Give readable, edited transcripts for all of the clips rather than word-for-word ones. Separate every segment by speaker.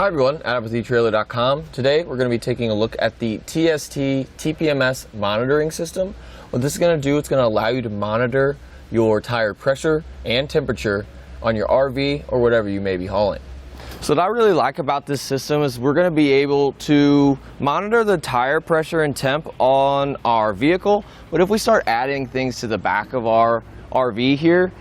Speaker 1: Hi everyone, Adam with etrailer.com. Today we're going to be taking a look at the TST TPMS monitoring system. What this is going to do, it's going to allow you to monitor your tire pressure and temperature on your RV or whatever you may be hauling. So what I really like about this system is we're going to be able to monitor the tire pressure and temp on our vehicle, but if we start adding things to the back of our RV here,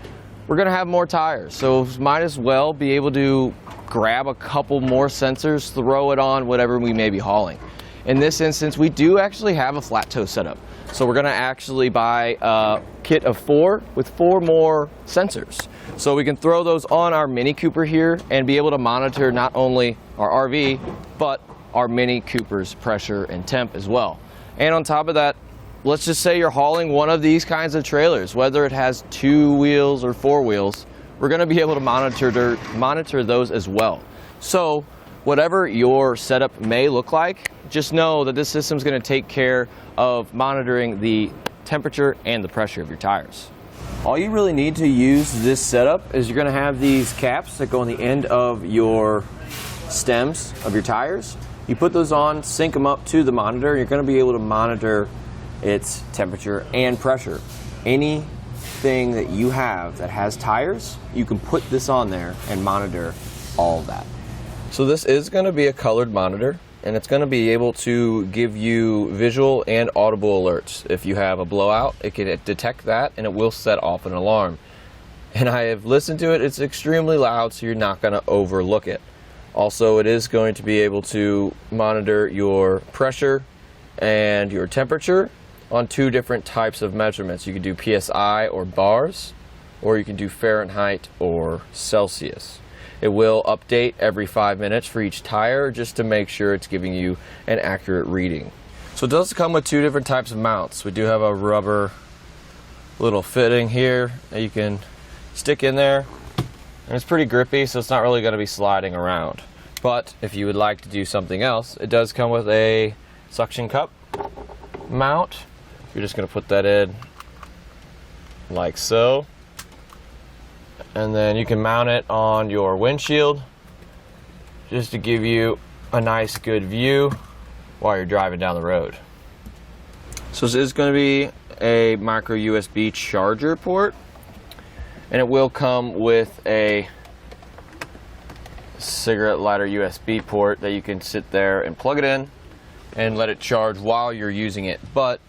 Speaker 1: we're going to have more tires. So might as well be able to grab a couple more sensors, throw it on whatever we may be hauling. In this instance, we do actually have a flat toe setup. So we're going to actually buy a kit of 4 with 4 more sensors. So we can throw those on our Mini Cooper here and be able to monitor not only our RV, but our Mini Cooper's pressure and temp as well. And on top of that, let's just say you're hauling one of these kinds of trailers, whether it has 2 wheels or 4 wheels, we're going to be able to monitor those as well. So whatever your setup may look like, just know that this system is going to take care of monitoring the temperature and the pressure of your tires. All you really need to use this setup is you're going to have these caps that go on the end of your stems of your tires. You put those on, sync them up to the monitor, you're going to be able to monitor its temperature and pressure. Anything that you have that has tires, you can put this on there and monitor all of that. So this is going to be a colored monitor, and it's going to be able to give you visual and audible alerts. If you have a blowout, it can detect that and it will set off an alarm. And I have listened to it, it's extremely loud, so you're not going to overlook it. Also, it is going to be able to monitor your pressure and your temperature on 2 different types of measurements. You can do PSI or bars, or you can do Fahrenheit or Celsius. It will update every 5 minutes for each tire just to make sure it's giving you an accurate reading. So it does come with 2 different types of mounts. We do have a rubber little fitting here that you can stick in there, and it's pretty grippy, so it's not really going to be sliding around. But if you would like to do something else, it does come with a suction cup mount. You're just going to put that in like so. And then you can mount it on your windshield just to give you a nice good view while you're driving down the road. So this is going to be a micro USB charger port, and it will come with a cigarette lighter USB port that you can sit there and plug it in and let it charge while you're using it. But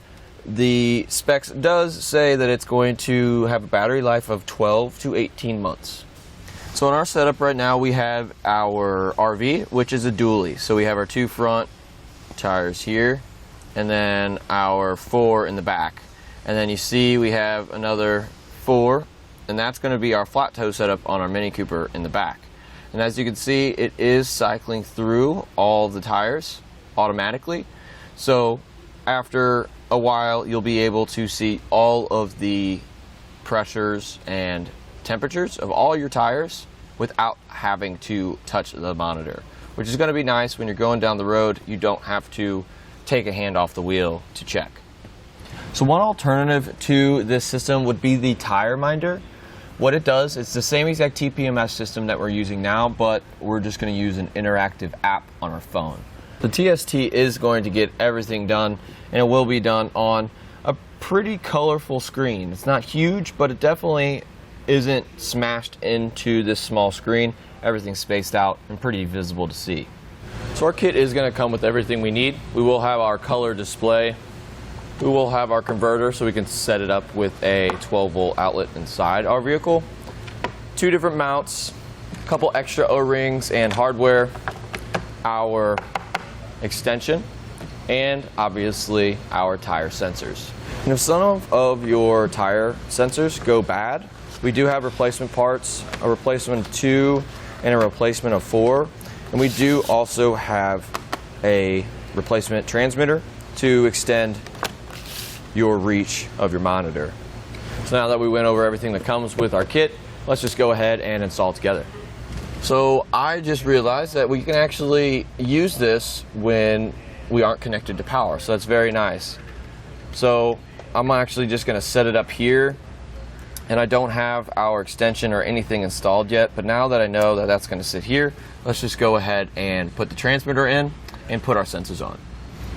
Speaker 1: the specs does say that it's going to have a battery life of 12 to 18 months. So in our setup right now, we have our RV, which is a dually. So we have our 2 front tires here, and then our 4 in the back. And then you see we have another 4, and that's going to be our flat toe setup on our Mini Cooper in the back. And as you can see, it is cycling through all the tires automatically. So after a while, you'll be able to see all of the pressures and temperatures of all your tires without having to touch the monitor, which is going to be nice when you're going down the road. You don't have to take a hand off the wheel to check. So one alternative to this system would be the tire minder. What it does, it's the same exact TPMS system that we're using now, but we're just going to use an interactive app on our phone. The TST is going to get everything done, and it will be done on a pretty colorful screen. It's not huge, but it definitely isn't smashed into this small screen. Everything's spaced out and pretty visible to see. So our kit is going to come with everything we need. We will have our color display. We will have our converter so we can set it up with a 12-volt outlet inside our vehicle. 2 different mounts, a couple extra O-rings and hardware, our extension, and obviously our tire sensors. And if some of your tire sensors go bad, we do have replacement parts, a replacement of 2 and a replacement of 4, and we do also have a replacement transmitter to extend your reach of your monitor. So now that we went over everything that comes with our kit, let's just go ahead and install it together. So I just realized that we can actually use this when we aren't connected to power, so that's very nice. So I'm actually just going to set it up here And I don't have our extension or anything installed yet, but now that I know that that's going to sit here, let's just go ahead and put the transmitter in and put our sensors on.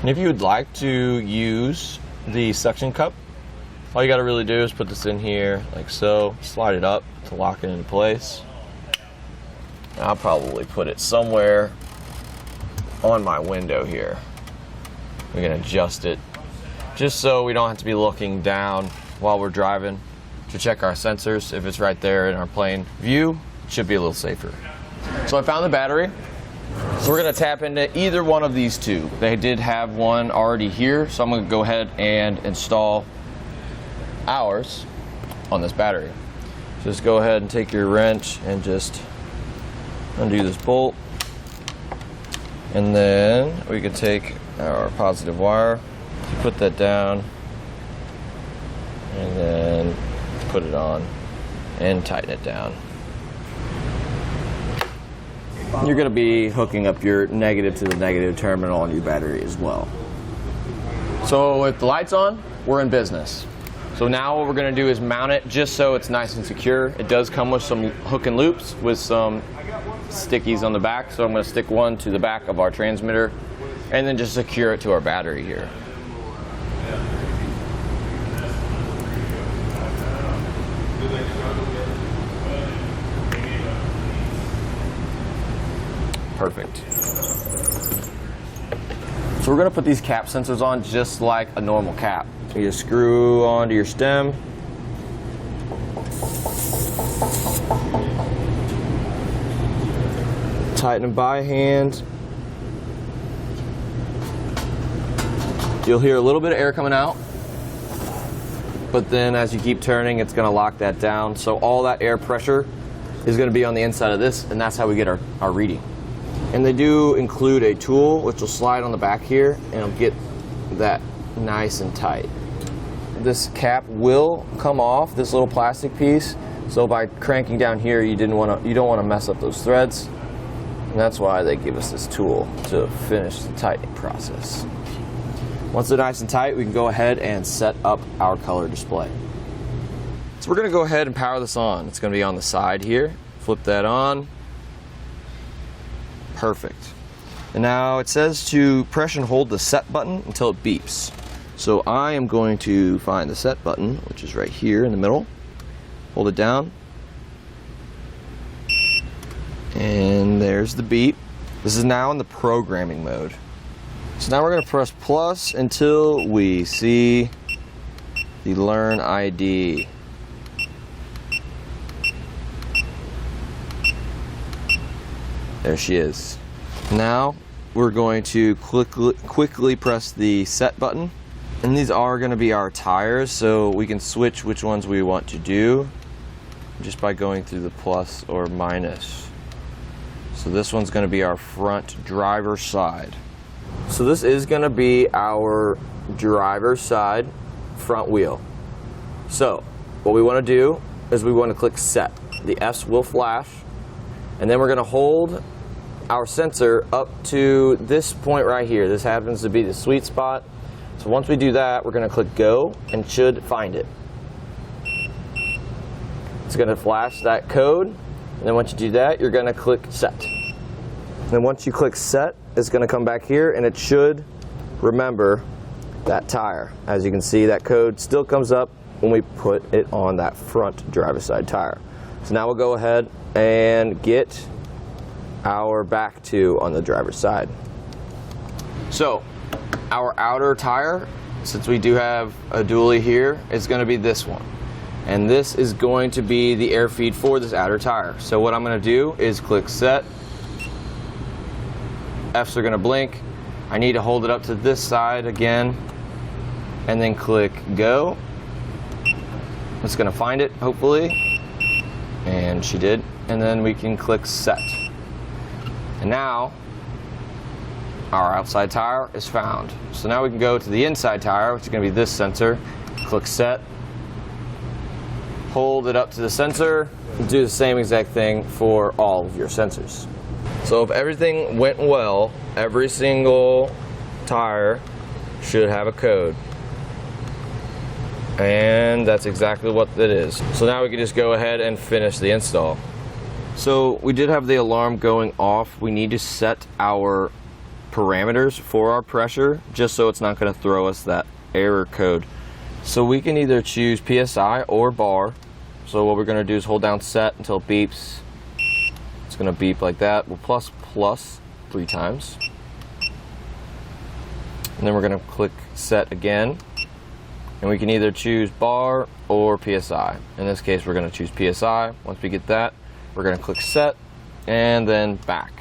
Speaker 1: And if you would like to use the suction cup, all you got to really do is put this in here like so, slide it up to lock it into place. I'll probably put it somewhere on my window here. We're going to adjust it just so we don't have to be looking down while we're driving to check our sensors. If it's right there in our plain view, it should be a little safer. So I found the battery. So we're going to tap into either one of these two. They did have one already here, so I'm going to go ahead and install ours on this battery. Just go ahead and take your wrench and just undo this bolt. And then we can take our positive wire, put that down, and then put it on and tighten it down. You're going to be hooking up your negative to the negative terminal on your battery as well. So with the lights on, we're in business. So now what we're going to do is mount it just so it's nice and secure. It does come with some hook and loops with some stickies on the back, so I'm going to stick one to the back of our transmitter and then just secure it to our battery here. Perfect. So we're going to put these cap sensors on just like a normal cap. You just screw onto your stem. Tighten them by hand. You'll hear a little bit of air coming out, but then as you keep turning, it's going to lock that down. So all that air pressure is going to be on the inside of this, and that's how we get our reading. And they do include a tool which will slide on the back here and it'll get that nice and tight. This cap will come off, this little plastic piece, so by cranking down here you don't want to mess up those threads, and that's why they give us this tool to finish the tightening process. Once they're nice and tight, we can go ahead and set up our color display. So we're going to go ahead and power this on. It's going to be on the side here. Flip that on. Perfect. And now it says to press and hold the set button until it beeps. So I am going to find the set button, which is right here in the middle. Hold it down. And there's the beep. This is now in the programming mode. So now we're going to press plus until we see the Learn ID. There she is. Now we're going to quickly press the set button, and these are going to be our tires, so we can switch which ones we want to do just by going through the plus or minus. So this one's going to be our front driver's side. So this is going to be our driver's side front wheel. So what we want to do is we want to click set. The S will flash, and then we're going to hold our sensor up to this point right here. This happens to be the sweet spot. So once we do that, we're going to click go and should find it. It's going to flash that code, and then once you do that, you're going to click set. And then once you click set, it's going to come back here and it should remember that tire. As you can see, that code still comes up when we put it on that front driver's side tire. So now we'll go ahead and get our back two on the driver's side. So our outer tire, since we do have a dually here, is going to be this one. And this is going to be the air feed for this outer tire. So what I'm going to do is click set. F's are going to blink. I need to hold it up to this side again and then click go. It's going to find it, hopefully. And she did. And then we can click set. And now our outside tire is found. So now we can go to the inside tire, which is going to be this sensor. Click set. Hold it up to the sensor. Do the same exact thing for all of your sensors. So if everything went well, every single tire should have a code. And that's exactly what it is. So now we can just go ahead and finish the install. So we did have the alarm going off. We need to set our parameters for our pressure just so it's not going to throw us that error code. So we can either choose PSI or bar. So what we're going to do is hold down set until it beeps. It's going to beep like that. We'll plus 3 times. And then we're going to click set again. And we can either choose bar or PSI. In this case, we're going to choose PSI. Once we get that, we're going to click set and then back.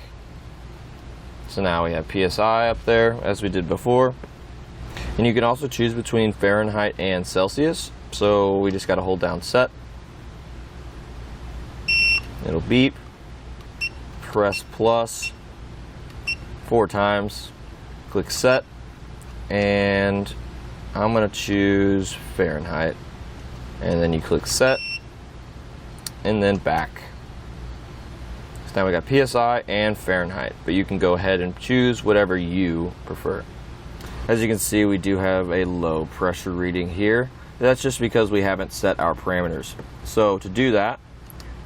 Speaker 1: So now we have PSI up there as we did before. And you can also choose between Fahrenheit and Celsius. So we just got to hold down set. It'll beep. Press plus 4 times. Click set. And I'm going to choose Fahrenheit. And then you click set. And then back. So now we got PSI and Fahrenheit. But you can go ahead and choose whatever you prefer. As you can see, we do have a low pressure reading here. That's just because we haven't set our parameters. So to do that,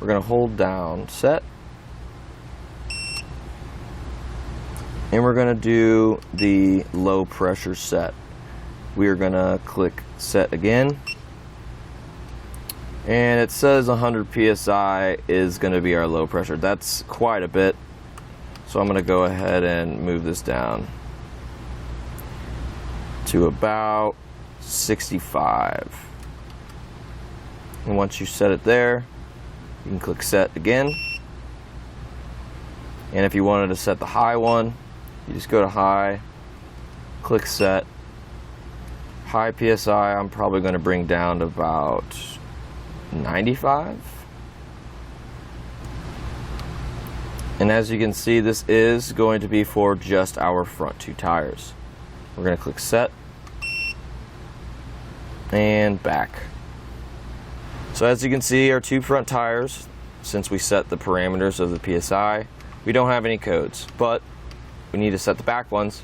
Speaker 1: we're going to hold down set. And we're going to do the low pressure set. We are going to click set again. And it says 100 psi is going to be our low pressure. That's quite a bit. So I'm going to go ahead and move this down to about 65. And once you set it there, you can click set again. And if you wanted to set the high one, you just go to high, click set. High PSI, I'm probably going to bring down to about 95. And as you can see, this is going to be for just our front 2 tires. We're going to click set and back. So as you can see, our 2 front tires, since we set the parameters of the PSI, we don't have any codes, but we need to set the back ones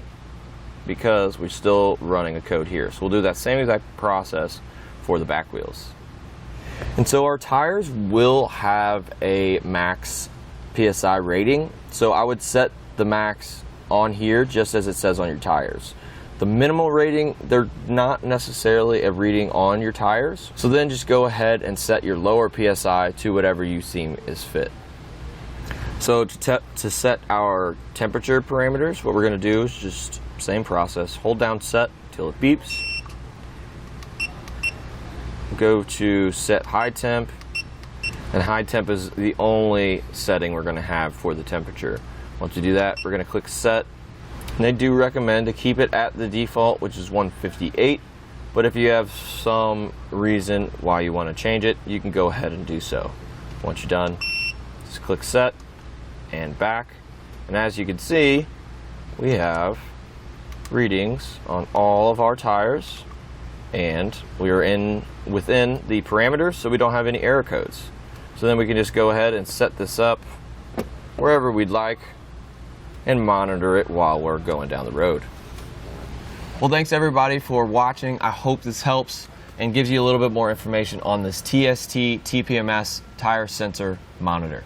Speaker 1: because we're still running a code here. So we'll do that same exact process for the back wheels. And so our tires will have a max PSI rating. So I would set the max on here just as it says on your tires. The minimal rating, they're not necessarily a reading on your tires. So then just go ahead and set your lower PSI to whatever you seem is fit. So to set our temperature parameters, what we're going to do is just same process. Hold down set till it beeps. Go to set high temp. And high temp is the only setting we're going to have for the temperature. Once you do that, we're going to click set. And they do recommend to keep it at the default, which is 158. But if you have some reason why you want to change it, you can go ahead and do so. Once you're done, just click set and back. And as you can see, we have readings on all of our tires. And we are within the parameters, so we don't have any error codes. So then we can just go ahead and set this up wherever we'd like and monitor it while we're going down the road. Well, thanks everybody for watching. I hope this helps and gives you a little bit more information on this TST TPMS tire sensor monitor.